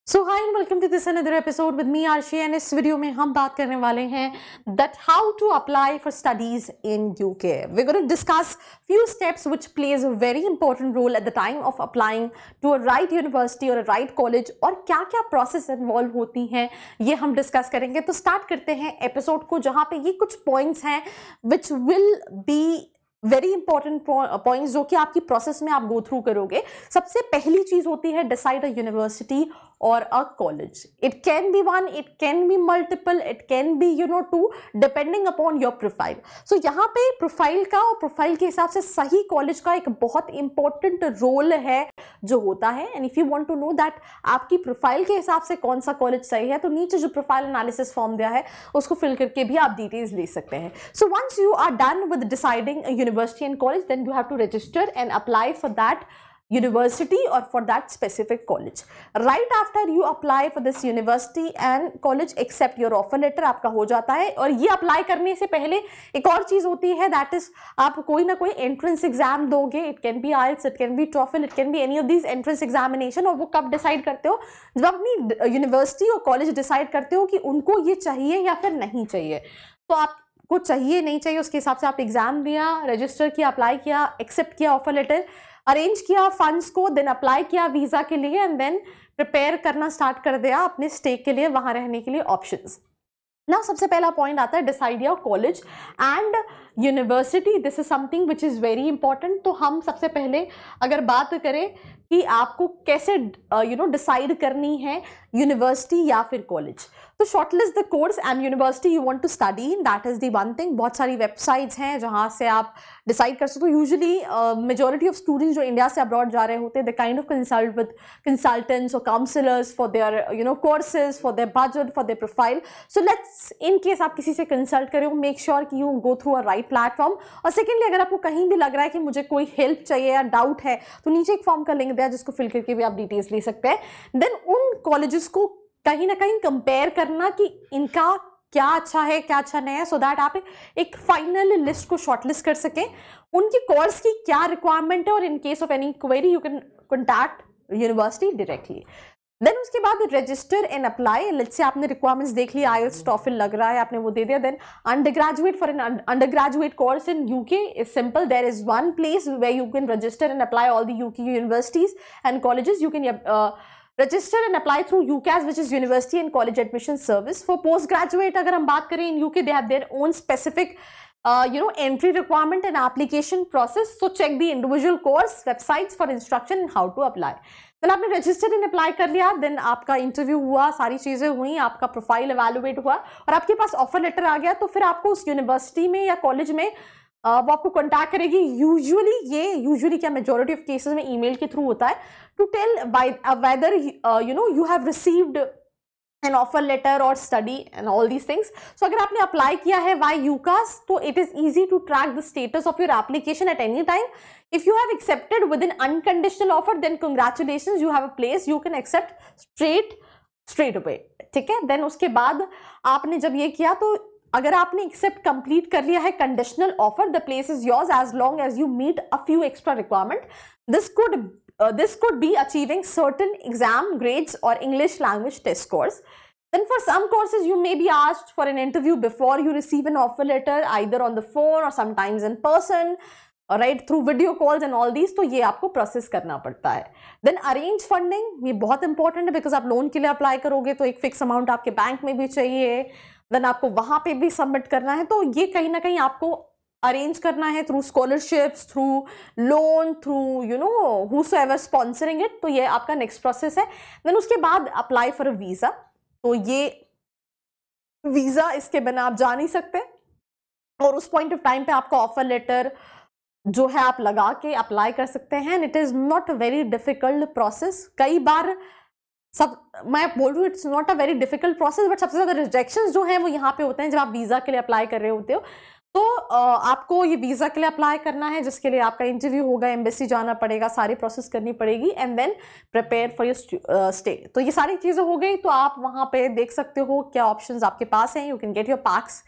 So hi and welcome to this another episode with me Aarshi and इस video में हम बात करने वाले हैं that how to apply for studies in UK. We gonna discuss few steps which plays a very important role at the time of applying to a right university or a right college और क्या क्या process involve होती हैं ये हम discuss करेंगे। तो start करते हैं एपिसोड को जहाँ पे ये कुछ पॉइंट्स हैं which will be very important points जो कि आपकी प्रोसेस में आप गो थ्रू करोगे। सबसे पहली चीज होती है डिसाइड अ यूनिवर्सिटी और a college. It can be one, it can be multiple, it can be two, depending upon your profile. So यहाँ पे प्रोफाइल का और प्रोफाइल के हिसाब से सही कॉलेज का एक बहुत इंपॉर्टेंट रोल है जो होता है। And if you want to know that आपकी प्रोफाइल के हिसाब से कौन सा कॉलेज सही है तो नीचे जो प्रोफाइल एनालिसिस फॉर्म दिया है उसको फिल करके भी आप डिटेल्स ले सकते हैं। So once you are done with deciding university and college, then you have to register and apply for that university or for that specific college. Right after you apply for this university and college, accept your offer letter आपका हो जाता है। और ये apply करने से पहले एक और चीज होती है दैट इज आप कोई ना कोई एंट्रेंस एग्जाम दोगे। It can be IELTS, it can be TOEFL, it can be any of these entrance examination. और वो कब डिसाइड करते हो? जब अपनी यूनिवर्सिटी और कॉलेज डिसाइड करते हो कि उनको ये चाहिए या फिर नहीं चाहिए। तो आप को चाहिए नहीं चाहिए उसके हिसाब से आप एग्जाम दिया, रजिस्टर किया, अप्लाई किया, एक्सेप्ट किया ऑफर लेटर, अरेंज किया फंड्स को, देन अप्लाई किया वीजा के लिए एंड देन प्रिपेयर करना स्टार्ट कर दिया अपने स्टे के लिए, वहां रहने के लिए ऑप्शंस। ना सबसे पहला पॉइंट आता है decide your college and university. This is something which is very important. तो हम सबसे पहले अगर बात करें कि आपको कैसे डिसाइड करनी है यूनिवर्सिटी या फिर कॉलेज, तो shortlist the course and university you want to study in, that is the one thing. बहुत सारी वेबसाइट्स हैं जहां से आप डिसाइड कर सकते हो। यूजुअली मेजॉरिटी ऑफ स्टूडेंट्स जो इंडिया से अब्रॉड जा रहे होते हैं, they kind of consult with consultants और counsellors for their courses, for their budget, for their profile. So let's in case आप किसी से कंसल्ट करें, मेक श्योर कि you go through a right platform. और सेकेंडली अगर आपको कहीं भी लग रहा है कि मुझे कोई हेल्प चाहिए या डाउट है तो नीचे एक फॉर्म का लिंक दिया जिसको फिल करके भी आप डिटेल्स ले सकते हैं। देन उन कॉलेजेस को कहीं ना कहीं कंपेयर करना कि इनका क्या अच्छा है क्या अच्छा नहीं है, सो दैट आप एक फाइनल लिस्ट को शॉर्टलिस्ट कर सकें। उनकी कोर्स की क्या रिक्वायरमेंट है और in case of any query you can contact university directly. Then उसके बाद register and apply. Let's say आपने रिक्वायरमेंट्स देख ली, आईएलटीएस टॉफल लग रहा है, आपने वो दे दिया। Then undergraduate for an undergraduate course in UK is simple. There is one place where you can register and apply all the UK universities and colleges. You can register and apply through UCAS, which is University and College Admission Service. For postgraduate अगर हम बात करें in UK, they have their own specific entry requirement and application process. So check the individual course websites for instruction and how to apply. then आपने register and apply कर लिया, then आपका interview हुआ, सारी चीजें हुई, आपका प्रोफाइल एवेलुएट हुआ और आपके पास ऑफर लेटर आ गया। तो फिर आपको उस यूनिवर्सिटी में या कॉलेज में वो आपको कॉन्टैक्ट करेगी। यूजुअली क्या मेजॉरिटी ऑफ केसेस में ईमेल के थ्रू होता है to tell whether you have received an offer letter और study and all these things. So अगर आपने अप्लाई किया है बाय यूकास तो it is easy to track the status of your application at any time. If you have accepted with in unconditional offer then congratulations, you have a place, you can accept straight away. ठीक है, then उसके बाद आपने जब ये किया तो अगर आपने एक्सेप्ट कंप्लीट कर लिया है conditional offer, the place is yours as long as you meet a few extra requirement. This could be achieving certain exam grades or English language test scores. Then for some courses you may be asked for an interview before you receive an offer letter, either on the phone or sometimes in person, right, through video calls and all these. तो ये आपको process करना पड़ता है। Then arrange funding, ये बहुत important है because आप लोन के लिए अप्लाई करोगे तो एक फिक्स अमाउंट आपके बैंक में भी चाहिए, देन आपको वहां पे भी सबमिट करना है। तो ये कहीं ना कहीं आपको अरेंज करना है through scholarships, through loan, through whosoever sponsoring it. तो ये आपका नेक्स्ट प्रोसेस है। देन उसके बाद अप्लाई फॉर अ वीजा। तो ये वीजा इसके बिना आप जा नहीं सकते और उस पॉइंट ऑफ टाइम पे आपका ऑफर लेटर जो है आप लगा के अप्लाई कर सकते हैं। It is not a very difficult process. कई बार मैं बोल रही हूँ it's not a very difficult process, but सबसे ज्यादा रिजेक्शंस जो हैं वो यहाँ पे होते हैं जब आप वीजा के लिए अप्लाई कर रहे होते हो। तो आपको ये वीजा के लिए अप्लाई करना है जिसके लिए आपका इंटरव्यू होगा, एम्बेसी जाना पड़ेगा, सारी प्रोसेस करनी पड़ेगी and then prepare for your stay. तो ये सारी चीजें हो गई। तो आप वहां पे देख सकते हो क्या ऑप्शंस आपके पास हैं। You can get your PACS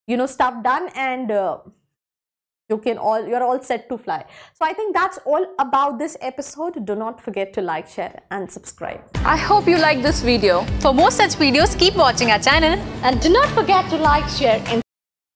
stuff done and you're all set to fly. So I think that's all about this episode. Do not forget to like, share and subscribe. I hope you like this video. For more such videos, keep watching our channel And do not forget to like, share and